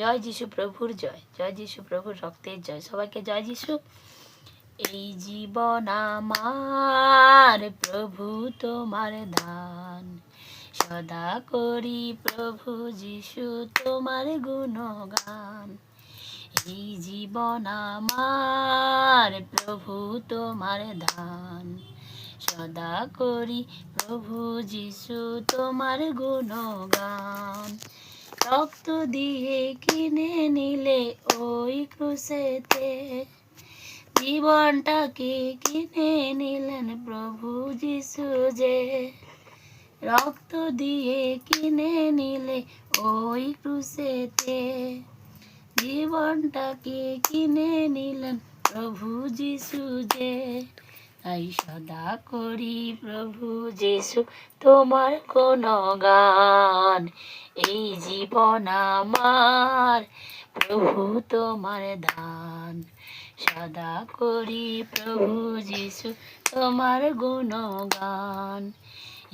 জয় যিশু প্রভুর জয়, জয় যিশু প্রভুর রক্তের জয়। সবাইকে জয় যিশু। এই জীবন আমার প্রভু তোমার দান, সদা করি প্রভু যিশু তোমার গুণগান। এই জীবন আমার প্রভু তোমার দান, সদা করি প্রভু যিশু তোমার গুণগান। রক্ত দিয়ে কিনে নিলে ওই ক্রুশেতে, জীবনটাকে কিনে নিলেন প্রভু যিশু যে। রক্ত দিয়ে কিনে নিলে ওই ক্রুশেতে, জীবনটাকে কিনে নিলেন প্রভু যিশু যে। তাই সদা করি প্রভু যিশু তোমার গুণগান। এই জীবন আমার প্রভু তোমার দান, সদা করি প্রভু যিশু তোমার গুণগান।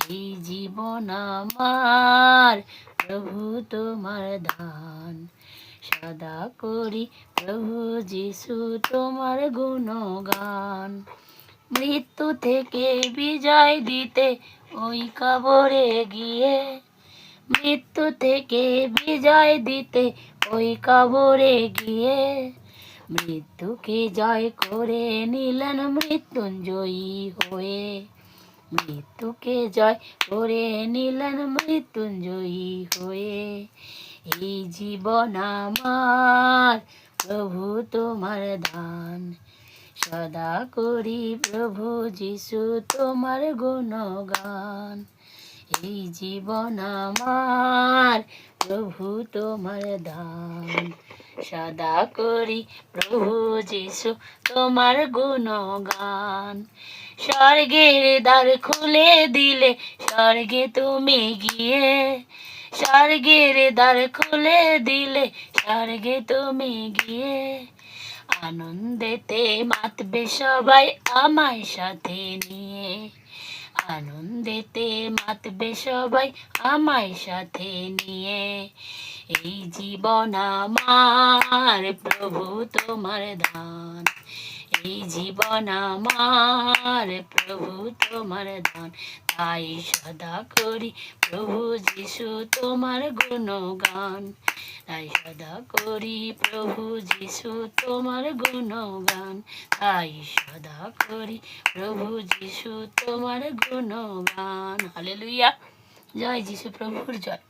এই জীবন আমার প্রভু তোমার দান, সদা করি প্রভু যিশু তোমার গুণগান। মৃত্যু থেকে বিজয় দিতে ওই কবরে গিয়ে, মৃত্যু থেকে বিজয় দিতে ওই কবরে গিয়ে, মৃত্যুকে জয় করে নিলেন মৃত্যুঞ্জয়ী হয়ে। মৃত্যুকে জয় করে নিলেন মৃত্যুঞ্জয়ী হয়ে। এই জীবন আমার প্রভু তোমার দান, সদা করি প্রভু যিশু তোমার গুণগান। এই জীবন আমার প্রভু তোমার দান, সদা করি প্রভু যিশু তোমার গুণগান। স্বর্গের দ্বার খুলে দিলে স্বর্গে তুমি গিয়ে, স্বর্গের দ্বার খুলে দিলে স্বর্গে তুমি গিয়ে। আনন্দেতে মাতবে সবাই আমায় সাথে নিয়ে, আনন্দেতে মাতবে সবাই আমায় সাথে নিয়ে। এই জীবন আমার প্রভু তোমার দান, এই জীবন আমার প্রভু তোমার দান। তাই সদা করি প্রভু যিশু তোমার গুণগান, তাই সদা করি প্রভু যিশু তোমার গুণগান। তাই সদা করি প্রভু যিশু তোমার গুণগান। হালেলুয়া। জয় যিশু প্রভুর জয়।